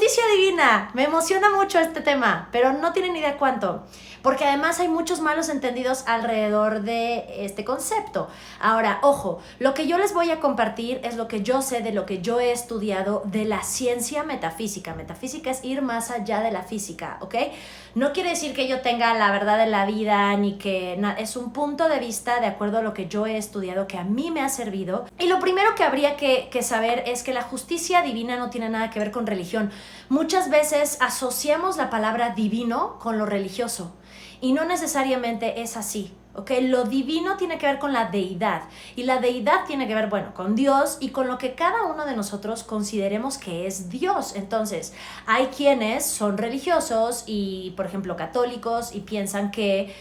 justicia divina. Me emociona mucho este tema, pero no tienen idea cuánto. Porque además hay muchos malos entendidos alrededor de este concepto. Ahora, ojo, lo que yo les voy a compartir es lo que yo sé, de lo que yo he estudiado de la ciencia metafísica. Metafísica es ir más allá de la física, ¿ok? No quiere decir que yo tenga la verdad de la vida, ni que es un punto de vista de acuerdo a lo que yo he estudiado, que a mí me ha servido. Y lo primero que habría que saber es que la justicia divina no tiene nada que ver con religión. Muchas veces asociamos la palabra divino con lo religioso. Y no necesariamente es así, ¿ok? Lo divino tiene que ver con la deidad. Y la deidad tiene que ver, bueno, con Dios y con lo que cada uno de nosotros consideremos que es Dios. Entonces, hay quienes son religiosos y, por ejemplo, católicos y piensan que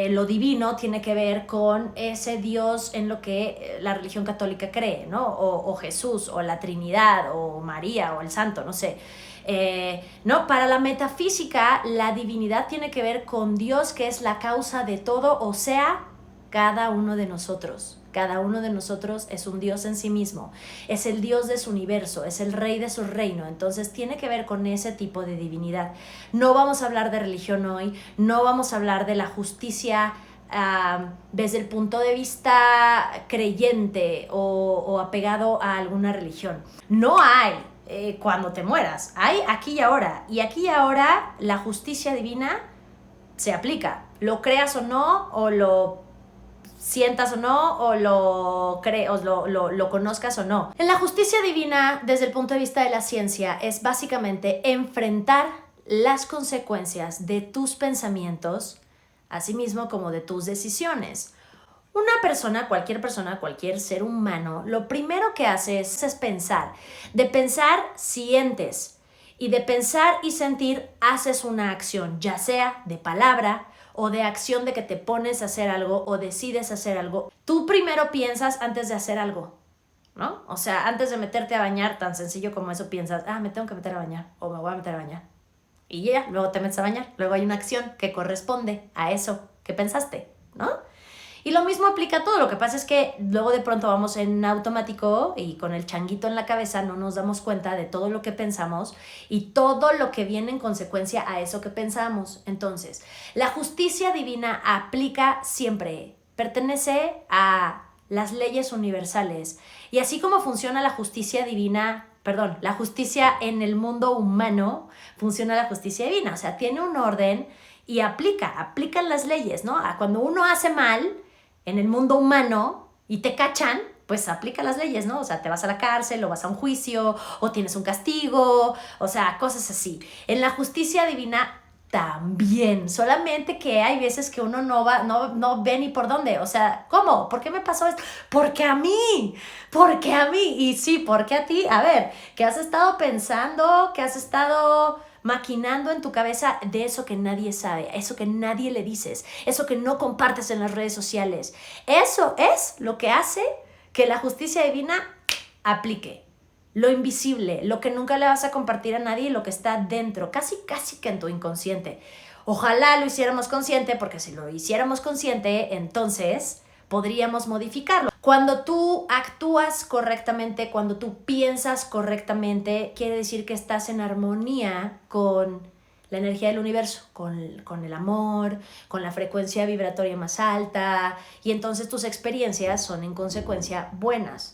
lo divino tiene que ver con ese Dios en lo que la religión católica cree, ¿no? O Jesús, o la Trinidad, o María, o el Santo, no sé. No, para la metafísica, la divinidad tiene que ver con Dios, que es la causa de todo, o sea, cada uno de nosotros. Cada uno de nosotros es un Dios en sí mismo, es el Dios de su universo, es el rey de su reino, entonces tiene que ver con ese tipo de divinidad. No vamos a hablar de religión hoy, no vamos a hablar de la justicia desde el punto de vista creyente o apegado a alguna religión. No hay cuando te mueras, hay aquí y ahora, y aquí y ahora la justicia divina se aplica, lo creas o no, o lo sientas o no, o lo conozcas o no. En la justicia divina, desde el punto de vista de la ciencia, es básicamente enfrentar las consecuencias de tus pensamientos, así mismo como de tus decisiones. Una persona, cualquier ser humano, lo primero que hace es pensar. De pensar, sientes. Y de pensar y sentir, haces una acción, ya sea de palabra o de acción, de que te pones a hacer algo o decides hacer algo. Tú primero piensas antes de hacer algo, ¿no? O sea, antes de meterte a bañar, tan sencillo como eso, piensas, me tengo que meter a bañar o me voy a meter a bañar. Y ya, luego te metes a bañar. Luego hay una acción que corresponde a eso que pensaste, ¿no? Y lo mismo aplica a todo. Lo que pasa es que luego de pronto vamos en automático y con el changuito en la cabeza no nos damos cuenta de todo lo que pensamos y todo lo que viene en consecuencia a eso que pensamos. Entonces, la justicia divina aplica siempre, pertenece a las leyes universales. Y así como funciona la justicia divina, la justicia en el mundo humano, funciona la justicia divina. O sea, tiene un orden y aplican las leyes, ¿no? Cuando uno hace mal en el mundo humano y te cachan, pues aplica las leyes, ¿no? O sea, te vas a la cárcel o vas a un juicio o tienes un castigo, o sea, cosas así. En la justicia divina también, solamente que hay veces que uno no ve ni por dónde. O sea, ¿cómo? ¿Por qué me pasó esto? Porque a mí, y sí, porque a ti. A ver, ¿qué has estado pensando? ¿Qué has estado maquinando en tu cabeza de eso que nadie sabe, eso que nadie le dices, eso que no compartes en las redes sociales? Eso es lo que hace que la justicia divina aplique. Lo invisible, lo que nunca le vas a compartir a nadie, lo que está dentro, casi que en tu inconsciente. Ojalá lo hiciéramos consciente, porque si lo hiciéramos consciente, entonces podríamos modificarlo. Cuando tú actúas correctamente, cuando tú piensas correctamente, quiere decir que estás en armonía con la energía del universo, con el amor, con la frecuencia vibratoria más alta, y entonces tus experiencias son en consecuencia buenas.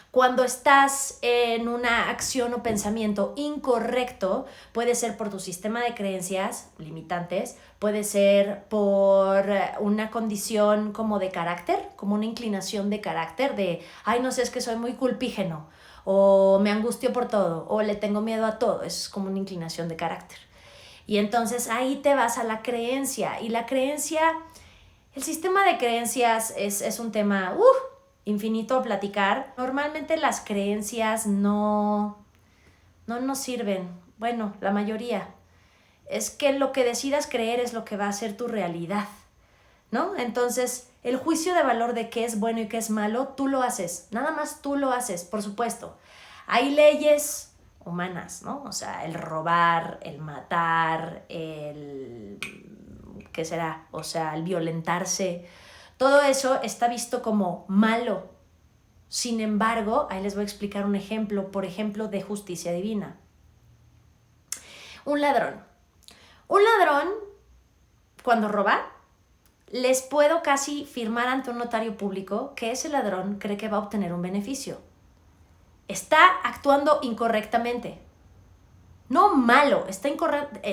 Cuando estás en una acción o pensamiento incorrecto, puede ser por tu sistema de creencias limitantes, puede ser por una condición como de carácter, como una inclinación de carácter de, no sé, es que soy muy culpígeno, o me angustio por todo, o le tengo miedo a todo. Eso es como una inclinación de carácter. Y entonces ahí te vas a la creencia, y la creencia, el sistema de creencias es un tema infinito a platicar. Normalmente las creencias no nos sirven. Bueno, la mayoría. Es que lo que decidas creer es lo que va a ser tu realidad, ¿no? Entonces, el juicio de valor de qué es bueno y qué es malo, tú lo haces. Nada más tú lo haces, por supuesto. Hay leyes humanas, ¿no? O sea, el robar, el matar, ¿qué será? O sea, el violentarse. Todo eso está visto como malo. Sin embargo, ahí les voy a explicar un ejemplo, por ejemplo, de justicia divina. Un ladrón. Un ladrón, cuando roba, les puedo casi firmar ante un notario público que ese ladrón cree que va a obtener un beneficio. Está actuando incorrectamente. No malo, está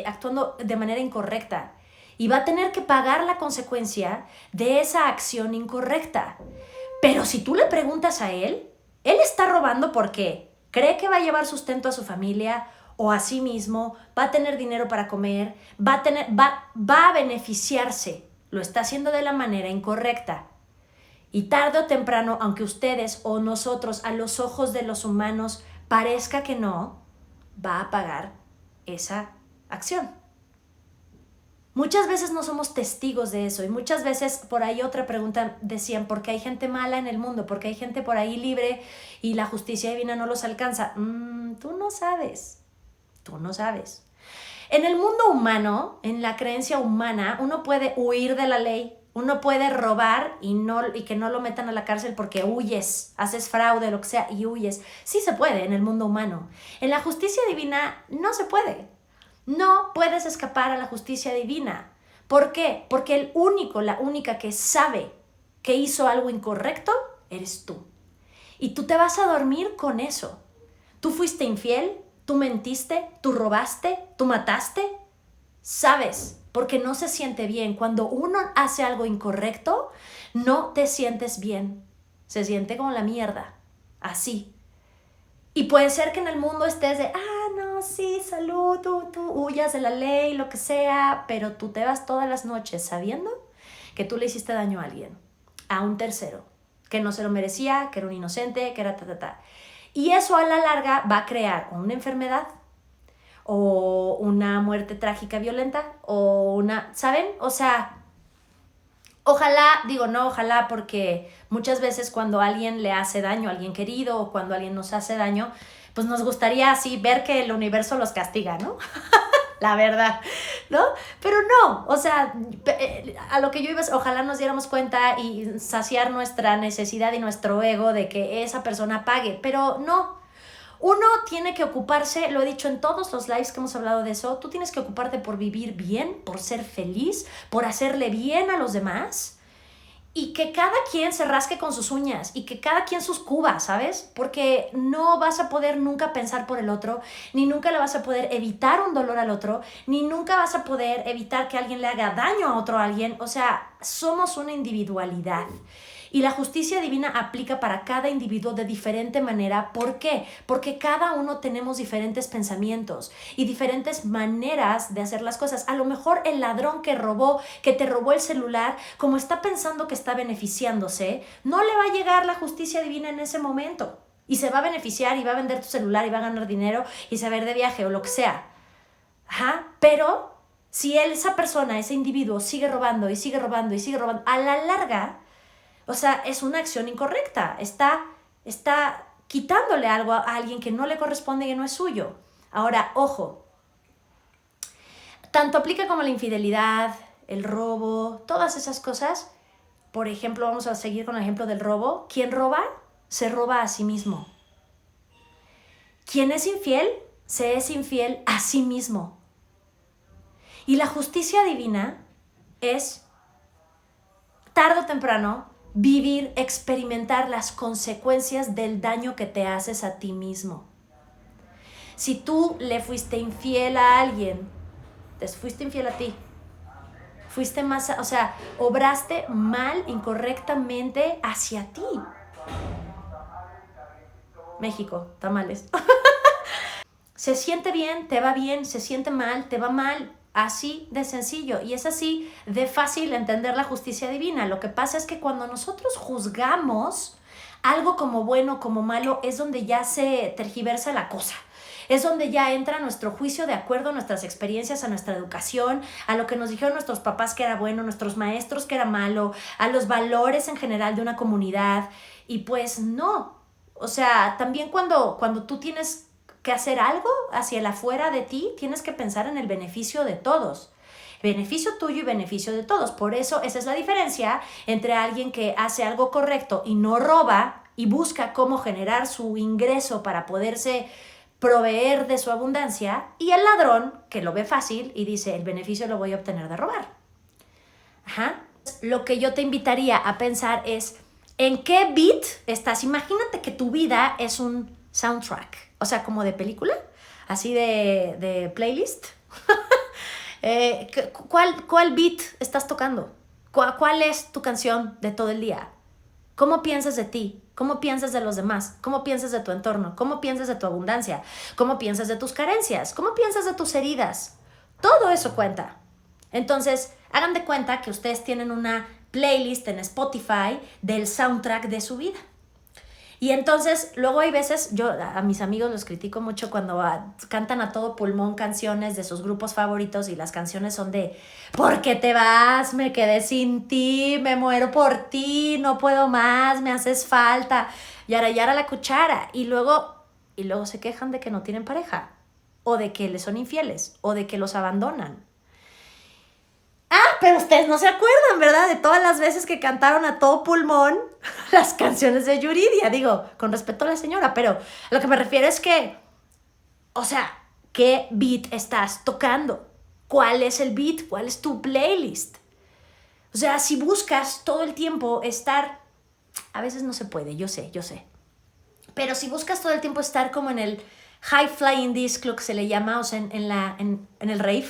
actuando de manera incorrecta. Y va a tener que pagar la consecuencia de esa acción incorrecta. Pero si tú le preguntas a él está robando porque cree que va a llevar sustento a su familia o a sí mismo, va a tener dinero para comer, va a beneficiarse. Lo está haciendo de la manera incorrecta. Y tarde o temprano, aunque ustedes o nosotros a los ojos de los humanos parezca que no, va a pagar esa acción. Muchas veces no somos testigos de eso y muchas veces por ahí otra pregunta decían, ¿por qué hay gente mala en el mundo? ¿Por qué hay gente por ahí libre y la justicia divina no los alcanza? Tú no sabes. En el mundo humano, en la creencia humana, uno puede huir de la ley, uno puede robar y que no lo metan a la cárcel porque huyes, haces fraude, lo que sea, y huyes. Sí se puede en el mundo humano. En la justicia divina no se puede. No puedes escapar a la justicia divina. ¿Por qué? Porque la única que sabe que hizo algo incorrecto eres tú. Y tú te vas a dormir con eso. Tú fuiste infiel, tú mentiste, tú robaste, tú mataste. Sabes, porque no se siente bien. Cuando uno hace algo incorrecto, no te sientes bien. Se siente como la mierda. Así. Y puede ser que en el mundo estés de, no, sí, salud, tú huyas de la ley, lo que sea, pero tú te vas todas las noches sabiendo que tú le hiciste daño a alguien, a un tercero, que no se lo merecía, que era un inocente, que era Y eso a la larga va a crear una enfermedad o una muerte trágica violenta o ¿saben? O sea, ojalá porque muchas veces cuando alguien le hace daño a alguien querido o cuando alguien nos hace daño, pues nos gustaría así ver que el universo los castiga, ¿no? La verdad, ¿no? Pero no, o sea, a lo que yo iba es, ojalá nos diéramos cuenta y saciar nuestra necesidad y nuestro ego de que esa persona pague, pero no. Uno tiene que ocuparse, lo he dicho en todos los lives que hemos hablado de eso, tú tienes que ocuparte por vivir bien, por ser feliz, por hacerle bien a los demás y que cada quien se rasque con sus uñas y que cada quien sus cubas, ¿sabes? Porque no vas a poder nunca pensar por el otro, ni nunca le vas a poder evitar un dolor al otro, ni nunca vas a poder evitar que alguien le haga daño a otro alguien. O sea, somos una individualidad. Y la justicia divina aplica para cada individuo de diferente manera. ¿Por qué? Porque cada uno tenemos diferentes pensamientos y diferentes maneras de hacer las cosas. A lo mejor el ladrón que te robó el celular, como está pensando que está beneficiándose, no le va a llegar la justicia divina en ese momento. Y se va a beneficiar y va a vender tu celular y va a ganar dinero y se va a ir de viaje o lo que sea. Pero si esa persona, ese individuo sigue robando y sigue robando y sigue robando, a la larga, o sea, es una acción incorrecta. Está quitándole algo a alguien que no le corresponde y que no es suyo. Ahora, ojo, tanto aplica como la infidelidad, el robo, todas esas cosas. Por ejemplo, vamos a seguir con el ejemplo del robo. Quien roba, se roba a sí mismo. Quien es infiel, se es infiel a sí mismo. Y la justicia divina es, tarde o temprano, vivir, experimentar las consecuencias del daño que te haces a ti mismo. Si tú le fuiste infiel a alguien, te fuiste infiel a ti, obraste mal, incorrectamente hacia ti. México, tamales. Se siente bien, te va bien, se siente mal, te va mal. Así de sencillo y es así de fácil entender la justicia divina. Lo que pasa es que cuando nosotros juzgamos algo como bueno, como malo, es donde ya se tergiversa la cosa. Es donde ya entra nuestro juicio de acuerdo a nuestras experiencias, a nuestra educación, a lo que nos dijeron nuestros papás que era bueno, nuestros maestros que era malo, a los valores en general de una comunidad. Y pues no. O sea, también cuando tú tienes que hacer algo hacia el afuera de ti, tienes que pensar en el beneficio de todos. Beneficio tuyo y beneficio de todos. Por eso esa es la diferencia entre alguien que hace algo correcto y no roba y busca cómo generar su ingreso para poderse proveer de su abundancia, y el ladrón que lo ve fácil y dice, el beneficio lo voy a obtener de robar. Ajá. Lo que yo te invitaría a pensar es, ¿en qué beat estás? Imagínate que tu vida es un soundtrack, o sea, como de película, así de playlist. ¿Cuál beat estás tocando? ¿Cuál es tu canción de todo el día? ¿Cómo piensas de ti? ¿Cómo piensas de los demás? ¿Cómo piensas de tu entorno? ¿Cómo piensas de tu abundancia? ¿Cómo piensas de tus carencias? ¿Cómo piensas de tus heridas? Todo eso cuenta. Entonces, hagan de cuenta que ustedes tienen una playlist en Spotify del soundtrack de su vida. Y entonces, luego hay veces, yo a mis amigos los critico mucho cuando cantan a todo pulmón canciones de sus grupos favoritos y las canciones son de ¿por qué te vas? Me quedé sin ti, me muero por ti, no puedo más, me haces falta, yara yara la cuchara. Y luego se quejan de que no tienen pareja, o de que les son infieles, o de que los abandonan. Pero ustedes no se acuerdan, ¿verdad? De todas las veces que cantaron a todo pulmón las canciones de Yuridia. Digo, con respeto a la señora, pero lo que me refiero es que, o sea, ¿qué beat estás tocando? ¿Cuál es el beat? ¿Cuál es tu playlist? O sea, si buscas todo el tiempo estar, a veces no se puede, yo sé, pero si buscas todo el tiempo estar como en el high flying disc, lo que se le llama, o sea, en el rave,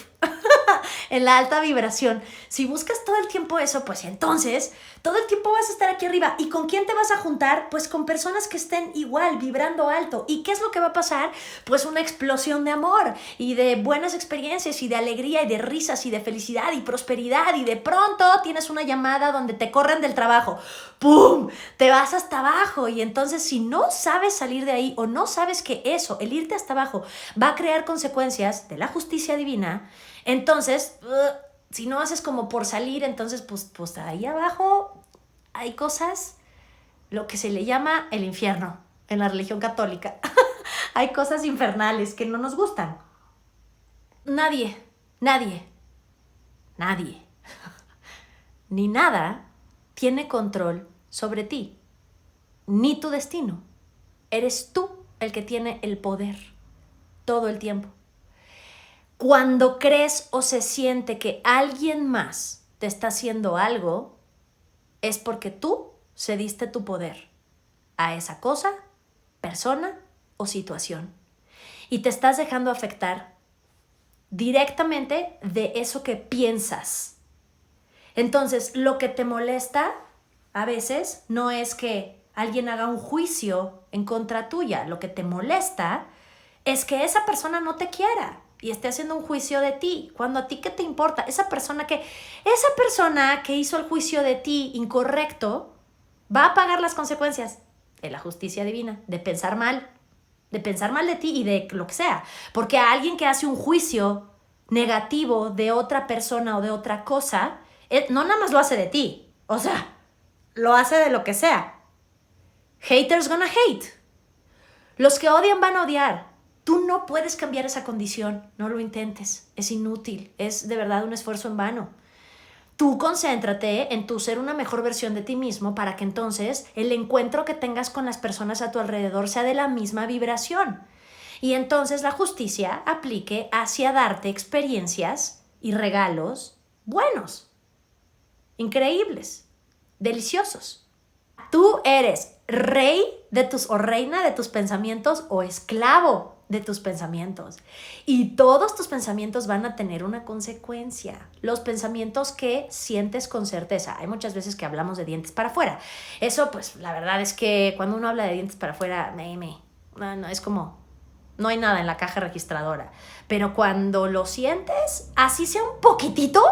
en la alta vibración, si buscas todo el tiempo eso, pues entonces todo el tiempo vas a estar aquí arriba. ¿Y con quién te vas a juntar? Pues con personas que estén igual, vibrando alto. ¿Y qué es lo que va a pasar? Pues una explosión de amor y de buenas experiencias y de alegría y de risas y de felicidad y prosperidad, y de pronto tienes una llamada donde te corren del trabajo. ¡Pum! Te vas hasta abajo, y entonces si no sabes salir de ahí, o no sabes que eso, el irte hasta abajo, va a crear consecuencias de la justicia divina, entonces, si no haces como por salir, entonces pues ahí abajo hay cosas, lo que se le llama el infierno en la religión católica. Hay cosas infernales que no nos gustan. Nadie, ni nada tiene control sobre ti, ni tu destino. Eres tú el que tiene el poder todo el tiempo. Cuando crees o se siente que alguien más te está haciendo algo, es porque tú cediste tu poder a esa cosa, persona o situación, y te estás dejando afectar directamente de eso que piensas. Entonces, lo que te molesta a veces no es que alguien haga un juicio en contra tuya. Lo que te molesta es que esa persona no te quiera y esté haciendo un juicio de ti, cuando a ti ¿qué te importa? Esa persona que hizo el juicio de ti incorrecto va a pagar las consecuencias de la justicia divina, de pensar mal de ti y de lo que sea. Porque a alguien que hace un juicio negativo de otra persona o de otra cosa, no nada más lo hace de ti, o sea, lo hace de lo que sea. Haters gonna hate. Los que odian van a odiar. Tú no puedes cambiar esa condición, no lo intentes, es inútil, es de verdad un esfuerzo en vano. Tú concéntrate en tu ser una mejor versión de ti mismo, para que entonces el encuentro que tengas con las personas a tu alrededor sea de la misma vibración. Y entonces la justicia aplique hacia darte experiencias y regalos buenos, increíbles, deliciosos. Tú eres rey de o reina de tus pensamientos, o esclavo de tus pensamientos, y todos tus pensamientos van a tener una consecuencia. Los pensamientos que sientes con certeza. Hay muchas veces que hablamos de dientes para afuera. Eso, pues, la verdad es que cuando uno habla de dientes para afuera, no, es como, no hay nada en la caja registradora. Pero cuando lo sientes, así sea un poquitito,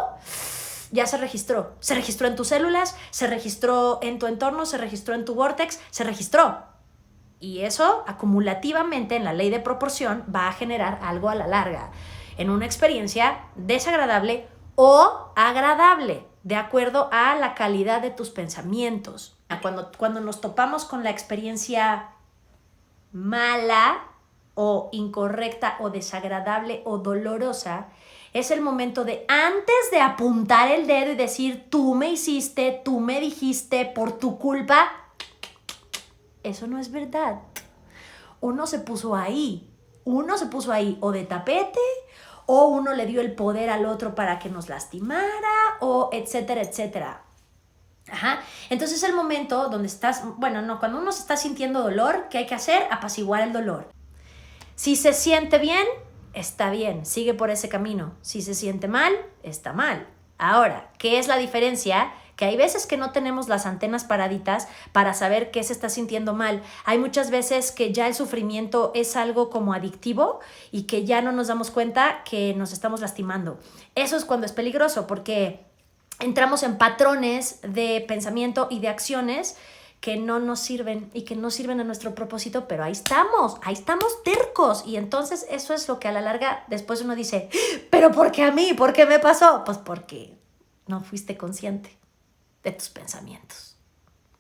ya se registró. Se registró en tus células, se registró en tu entorno, se registró en tu vórtex, se registró. Y eso, acumulativamente, en la ley de proporción, va a generar algo a la larga, en una experiencia desagradable o agradable, de acuerdo a la calidad de tus pensamientos. Cuando nos topamos con la experiencia mala o incorrecta o desagradable o dolorosa, es el momento de, antes de apuntar el dedo y decir, tú me hiciste, tú me dijiste, por tu culpa, eso no es verdad. Uno se puso ahí uno se puso ahí o de tapete, o uno le dio el poder al otro para que nos lastimara, o etcétera, etcétera. Ajá. Entonces el momento donde estás, cuando uno se está sintiendo dolor, ¿qué hay que hacer? Apaciguar el dolor. Si se siente bien, está bien, sigue por ese camino. Si se siente mal, está mal. Ahora, ¿qué es la diferencia? Que hay veces que no tenemos las antenas paraditas para saber qué se está sintiendo mal. Hay muchas veces que ya el sufrimiento es algo como adictivo y que ya no nos damos cuenta que nos estamos lastimando. Eso es cuando es peligroso, porque entramos en patrones de pensamiento y de acciones que no nos sirven y que no sirven a nuestro propósito, pero ahí estamos tercos. Y entonces eso es lo que a la larga después uno dice, ¿pero por qué a mí? ¿Por qué me pasó? Pues porque no fuiste consciente de tus pensamientos,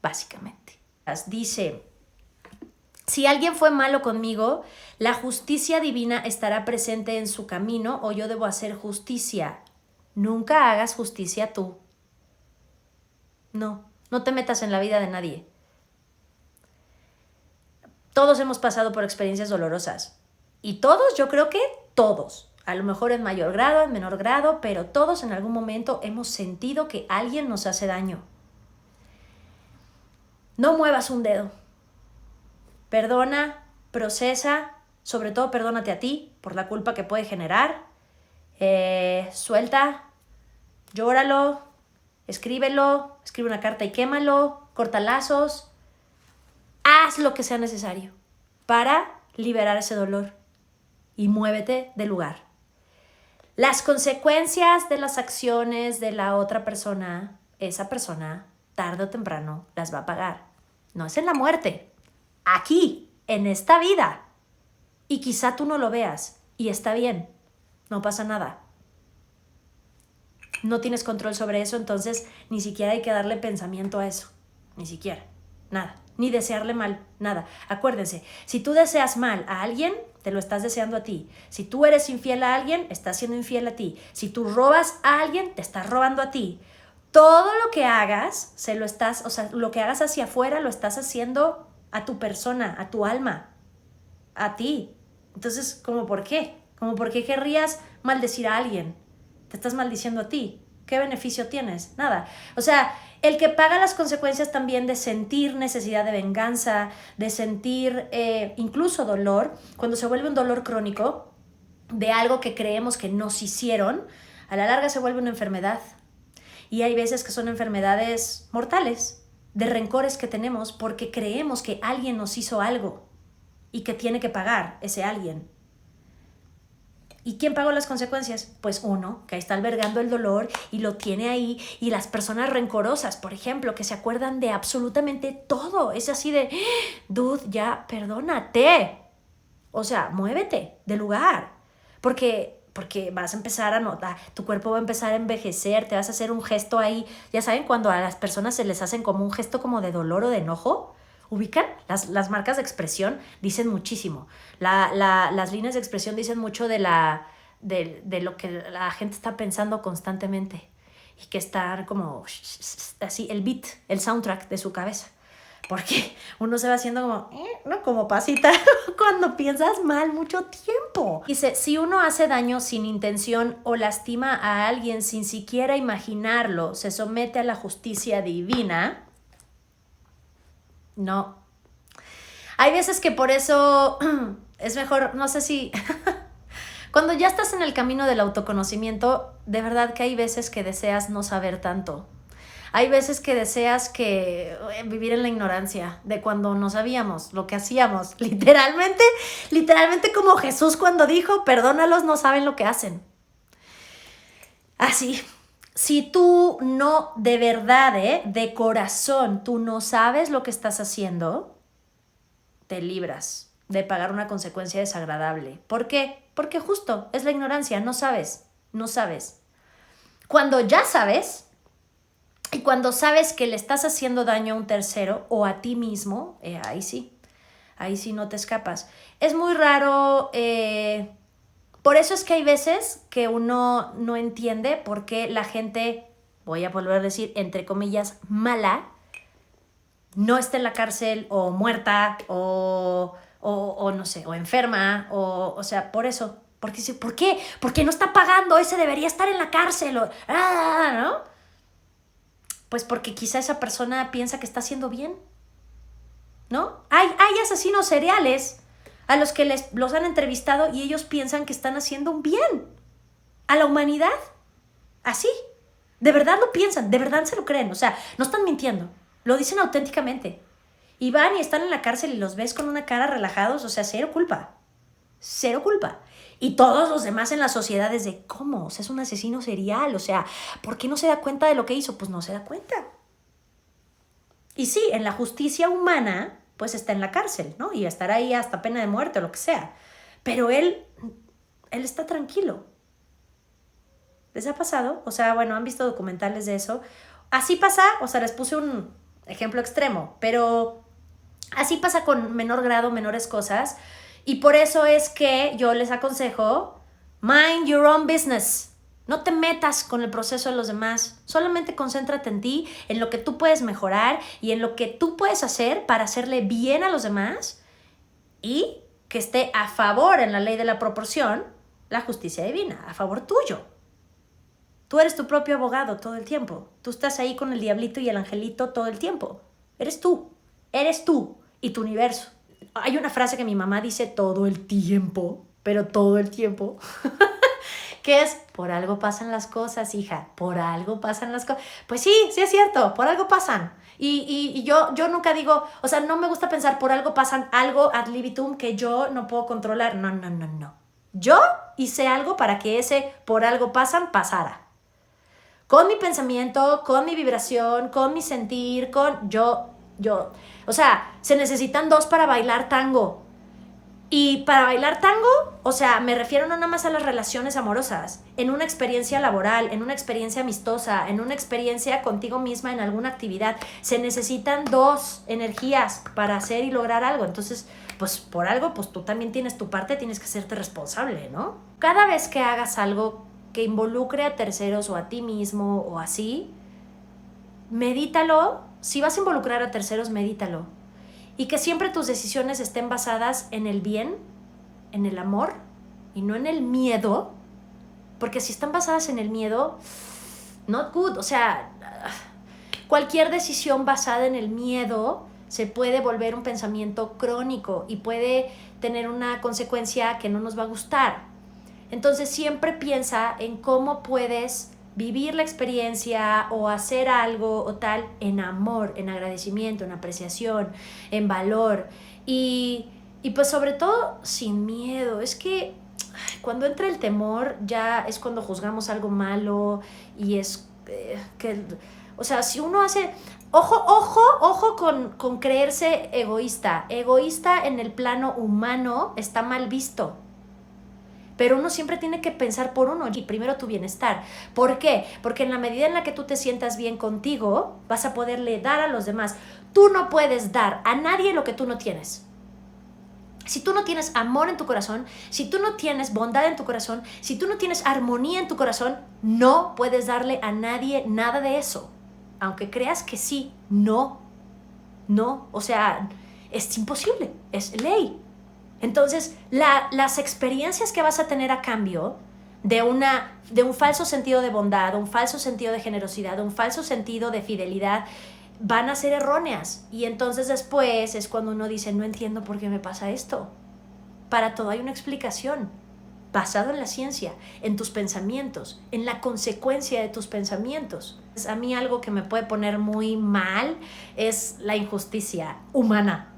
básicamente. Dice, si alguien fue malo conmigo, la justicia divina estará presente en su camino o yo debo hacer justicia. Nunca hagas justicia tú. No te metas en la vida de nadie. Todos hemos pasado por experiencias dolorosas. Y todos, yo creo que todos. A lo mejor en mayor grado, en menor grado, pero todos en algún momento hemos sentido que alguien nos hace daño. No muevas un dedo. Perdona, procesa, sobre todo perdónate a ti por la culpa que puede generar. Suelta, llóralo, escribe una carta y quémalo, corta lazos. Haz lo que sea necesario para liberar ese dolor y muévete del lugar. Las consecuencias de las acciones de la otra persona, esa persona, tarde o temprano, las va a pagar. No es en la muerte, aquí, en esta vida. Y quizá tú no lo veas y está bien, no pasa nada. No tienes control sobre eso, entonces ni siquiera hay que darle pensamiento a eso, ni siquiera, nada. Ni desearle mal, nada. Acuérdense, si tú deseas mal a alguien, te lo estás deseando a ti. Si tú eres infiel a alguien, estás siendo infiel a ti. Si tú robas a alguien, te estás robando a ti. Todo lo que hagas, lo que hagas hacia afuera, lo estás haciendo a tu persona, a tu alma, a ti. Entonces, ¿cómo por qué? ¿Cómo por qué querrías maldecir a alguien? Te estás maldiciendo a ti. ¿Qué beneficio tienes? Nada. O sea, el que paga las consecuencias también de sentir necesidad de venganza, de sentir incluso dolor, cuando se vuelve un dolor crónico de algo que creemos que nos hicieron, a la larga se vuelve una enfermedad. Y hay veces que son enfermedades mortales, de rencores que tenemos porque creemos que alguien nos hizo algo y que tiene que pagar ese alguien. ¿Y quién pagó las consecuencias? Pues uno, que está albergando el dolor y lo tiene ahí. Y las personas rencorosas, por ejemplo, que se acuerdan de absolutamente todo. Es así de, dude, ya, perdónate. O sea, muévete del lugar. Porque vas a empezar a notar, tu cuerpo va a empezar a envejecer, te vas a hacer un gesto ahí. Ya saben, cuando a las personas se les hacen como un gesto como de dolor o de enojo, ¿ubican? Las marcas de expresión dicen muchísimo. Las líneas de expresión dicen mucho de lo que la gente está pensando constantemente y que está como así, el beat, el soundtrack de su cabeza. Porque uno se va haciendo como, ¿no? Como pasita cuando piensas mal mucho tiempo. Dice, si uno hace daño sin intención o lastima a alguien sin siquiera imaginarlo, se somete a la justicia divina. No. Hay veces que por eso es mejor, no sé si... Cuando ya estás en el camino del autoconocimiento, de verdad que hay veces que deseas no saber tanto. Hay veces que deseas que vivir en la ignorancia de cuando no sabíamos lo que hacíamos. Literalmente como Jesús cuando dijo, perdónalos, no saben lo que hacen. Así. Si tú no, de verdad, de corazón, tú no sabes lo que estás haciendo, te libras de pagar una consecuencia desagradable. ¿Por qué? Porque justo es la ignorancia, no sabes. Cuando ya sabes, y cuando sabes que le estás haciendo daño a un tercero o a ti mismo, ahí sí no te escapas. Es muy raro... Por eso es que hay veces que uno no entiende por qué la gente, voy a volver a decir, entre comillas, mala, no está en la cárcel o muerta o o no sé, o enferma, o sea, por eso. Porque dice, ¿por qué? Porque no está pagando, ese debería estar en la cárcel, ¿no? Pues porque quizá esa persona piensa que está haciendo bien, ¿no? Hay asesinos seriales a los que los han entrevistado y ellos piensan que están haciendo un bien a la humanidad. Así. De verdad lo piensan, de verdad se lo creen. O sea, no están mintiendo. Lo dicen auténticamente. Y van y están en la cárcel y los ves con una cara relajados. O sea, cero culpa. Cero culpa. Y todos los demás en la sociedad es de, ¿cómo? O sea, es un asesino serial. O sea, ¿por qué no se da cuenta de lo que hizo? Pues no se da cuenta. Y sí, en la justicia humana, pues está en la cárcel, ¿no? Y estará ahí hasta pena de muerte o lo que sea. Pero él está tranquilo. ¿Les ha pasado? O sea, bueno, ¿han visto documentales de eso? Así pasa, o sea, les puse un ejemplo extremo, pero así pasa con menor grado, menores cosas. Y por eso es que yo les aconsejo, mind your own business. No te metas con el proceso de los demás. Solamente concéntrate en ti, en lo que tú puedes mejorar y en lo que tú puedes hacer para hacerle bien a los demás y que esté a favor en la ley de la proporción, la justicia divina, a favor tuyo. Tú eres tu propio abogado todo el tiempo. Tú estás ahí con el diablito y el angelito todo el tiempo. Eres tú y tu universo. Hay una frase que mi mamá dice todo el tiempo, pero todo el tiempo, que es, por algo pasan las cosas, hija, por algo pasan las cosas. Pues sí es cierto, por algo pasan. Y yo nunca digo, o sea, no me gusta pensar por algo pasan algo ad libitum que yo no puedo controlar. No. Yo hice algo para que ese por algo pasan pasara. Con mi pensamiento, con mi vibración, con mi sentir, con yo. O sea, se necesitan dos para bailar tango. Y para bailar tango, o sea, me refiero no nada más a las relaciones amorosas, en una experiencia laboral, en una experiencia amistosa, en una experiencia contigo misma en alguna actividad. Se necesitan dos energías para hacer y lograr algo. Entonces, pues por algo, pues tú también tienes tu parte, tienes que hacerte responsable, ¿no? Cada vez que hagas algo que involucre a terceros o a ti mismo o así, medítalo. Si vas a involucrar a terceros, medítalo. Y que siempre tus decisiones estén basadas en el bien, en el amor y no en el miedo, porque si están basadas en el miedo, not good. O sea, cualquier decisión basada en el miedo se puede volver un pensamiento crónico y puede tener una consecuencia que no nos va a gustar. Entonces siempre piensa en cómo puedes vivir la experiencia o hacer algo o tal en amor, en agradecimiento, en apreciación, en valor y pues sobre todo sin miedo. Es que cuando entra el temor ya es cuando juzgamos algo malo y es que, o sea, si uno hace... Ojo con creerse egoísta. Egoísta en el plano humano está mal visto. Pero uno siempre tiene que pensar por uno y primero tu bienestar. ¿Por qué? Porque en la medida en la que tú te sientas bien contigo, vas a poderle dar a los demás. Tú no puedes dar a nadie lo que tú no tienes. Si tú no tienes amor en tu corazón, si tú no tienes bondad en tu corazón, si tú no tienes armonía en tu corazón, no puedes darle a nadie nada de eso. Aunque creas que sí, no. O sea, es imposible, es ley. Entonces, las experiencias que vas a tener a cambio de un falso sentido de bondad, un falso sentido de generosidad, un falso sentido de fidelidad, van a ser erróneas. Y entonces después es cuando uno dice, no entiendo por qué me pasa esto. Para todo hay una explicación, basado en la ciencia, en tus pensamientos, en la consecuencia de tus pensamientos. A mí algo que me puede poner muy mal es la injusticia humana.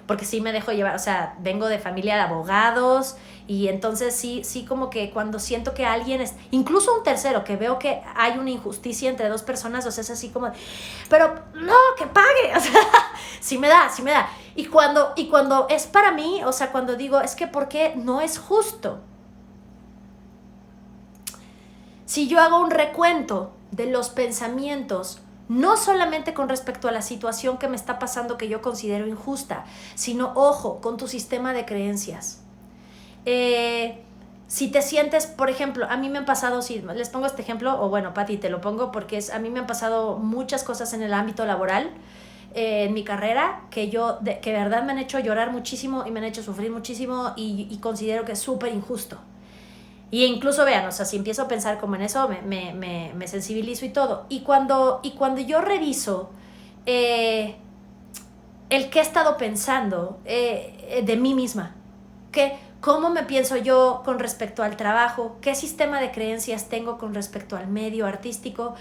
Porque sí me dejo llevar, o sea, vengo de familia de abogados y entonces sí como que cuando siento que alguien es, incluso un tercero, que veo que hay una injusticia entre dos personas, o sea, es así como, pero no, que pague, o sea, sí me da. Y cuando es para mí, o sea, cuando digo, es que ¿por qué no es justo? Si yo hago un recuento de los pensamientos, no solamente con respecto a la situación que me está pasando que yo considero injusta, sino, ojo, con tu sistema de creencias. Si te sientes, por ejemplo, a mí me han pasado, si les pongo este ejemplo, o bueno, Pati, te lo pongo porque a mí me han pasado muchas cosas en el ámbito laboral en mi carrera que que de verdad me han hecho llorar muchísimo y me han hecho sufrir muchísimo y considero que es súper injusto. Y incluso vean, o sea, si empiezo a pensar como en eso, me sensibilizo y todo. Y cuando yo reviso el que he estado pensando de mí misma, cómo me pienso yo con respecto al trabajo, qué sistema de creencias tengo con respecto al medio artístico,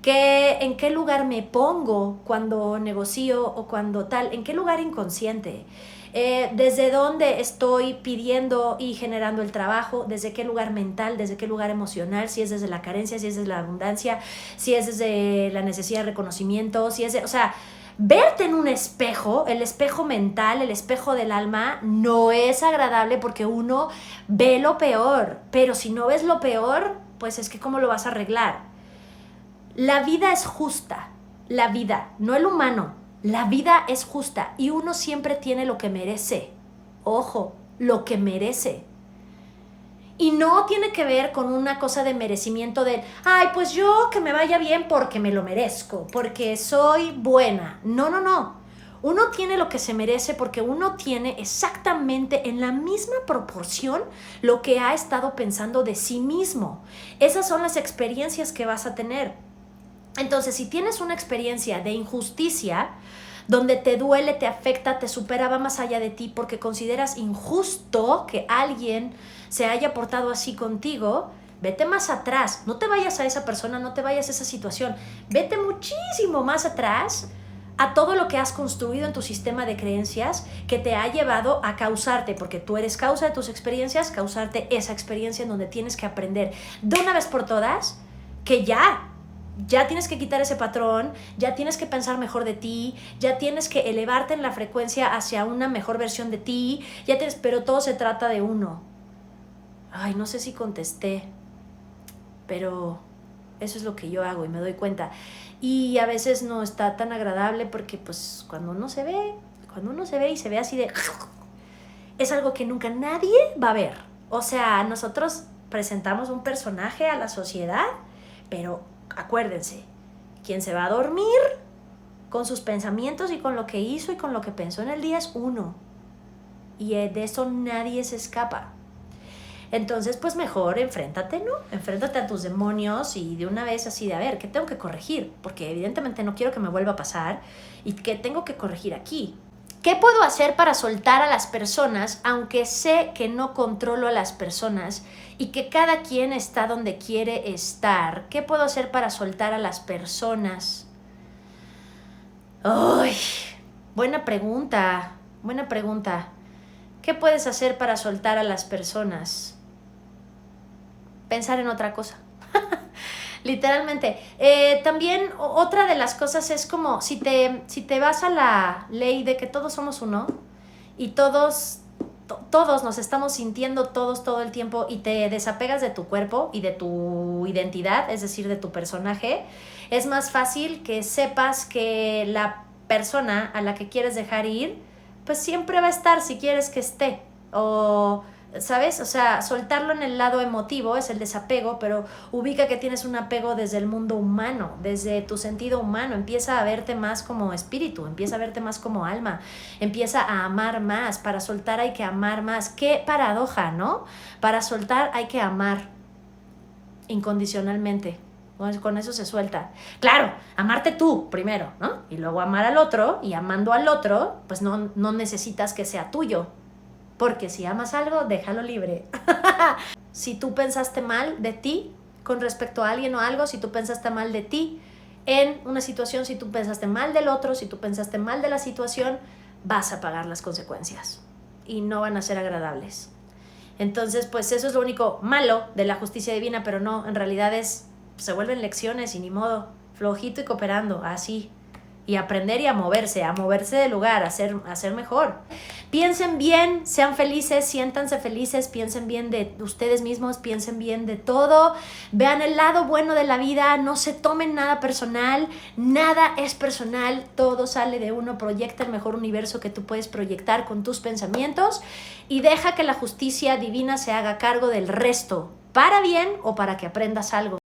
en qué lugar me pongo cuando negocio o cuando tal, en qué lugar inconsciente. Desde dónde estoy pidiendo y generando el trabajo, desde qué lugar mental, desde qué lugar emocional, si es desde la carencia, si es desde la abundancia, si es desde la necesidad de reconocimiento, si es o sea, verte en un espejo, el espejo mental, el espejo del alma, no es agradable porque uno ve lo peor, pero si no ves lo peor, pues es que ¿cómo lo vas a arreglar? La vida es justa, la vida, no el humano. La vida es justa y uno siempre tiene lo que merece. Ojo, lo que merece. Y no tiene que ver con una cosa de merecimiento de, ay, pues yo que me vaya bien porque me lo merezco, porque soy buena. No, no, no. Uno tiene lo que se merece porque uno tiene exactamente en la misma proporción lo que ha estado pensando de sí mismo. Esas son las experiencias que vas a tener. Entonces, si tienes una experiencia de injusticia, donde te duele, te afecta, te supera, va más allá de ti porque consideras injusto que alguien se haya portado así contigo, vete más atrás. No te vayas a esa persona, no te vayas a esa situación. Vete muchísimo más atrás a todo lo que has construido en tu sistema de creencias que te ha llevado a causarte, porque tú eres causa de tus experiencias, causarte esa experiencia en donde tienes que aprender de una vez por todas que ya tienes que quitar ese patrón, ya tienes que pensar mejor de ti, ya tienes que elevarte en la frecuencia hacia una mejor versión de ti, pero todo se trata de uno. Ay, no sé si contesté, pero eso es lo que yo hago y me doy cuenta. Y a veces no está tan agradable porque pues cuando uno se ve y se ve así de... es algo que nunca nadie va a ver. O sea, nosotros presentamos un personaje a la sociedad, pero acuérdense, quien se va a dormir con sus pensamientos y con lo que hizo y con lo que pensó en el día es uno. Y de eso nadie se escapa. Entonces, pues mejor enfréntate, ¿no? Enfréntate a tus demonios y de una vez así de, a ver, ¿qué tengo que corregir? Porque evidentemente no quiero que me vuelva a pasar. ¿Y qué tengo que corregir aquí? ¿Qué puedo hacer para soltar a las personas, aunque sé que no controlo a las personas y que cada quien está donde quiere estar? ¿Qué puedo hacer para soltar a las personas? ¡Ay! Buena pregunta, buena pregunta. ¿Qué puedes hacer para soltar a las personas? Pensar en otra cosa. Literalmente. También otra de las cosas es como si te vas a la ley de que todos somos uno y todos nos estamos sintiendo todos todo el tiempo y te desapegas de tu cuerpo y de tu identidad, es decir, de tu personaje, es más fácil que sepas que la persona a la que quieres dejar ir, pues siempre va a estar si quieres que esté. O... ¿sabes? O sea, soltarlo en el lado emotivo es el desapego, pero ubica que tienes un apego desde el mundo humano, desde tu sentido humano. Empieza a verte más como espíritu, empieza a verte más como alma, empieza a amar más. Para soltar hay que amar más. Qué paradoja, ¿no? Para soltar hay que amar incondicionalmente. Con eso se suelta. Claro, amarte tú primero, ¿no? Y luego amar al otro, y amando al otro, pues no necesitas que sea tuyo. Porque si amas algo, déjalo libre. Si tú pensaste mal de ti con respecto a alguien o algo, si tú pensaste mal de ti en una situación, si tú pensaste mal del otro, si tú pensaste mal de la situación, vas a pagar las consecuencias y no van a ser agradables. Entonces, pues eso es lo único malo de la justicia divina, pero no, en realidad se vuelven lecciones y ni modo, flojito y cooperando, así. Y aprender y a moverse del lugar, a ser mejor. Piensen bien, sean felices, siéntanse felices, piensen bien de ustedes mismos, piensen bien de todo, vean el lado bueno de la vida, no se tomen nada personal, nada es personal, todo sale de uno, proyecta el mejor universo que tú puedes proyectar con tus pensamientos y deja que la justicia divina se haga cargo del resto, para bien o para que aprendas algo.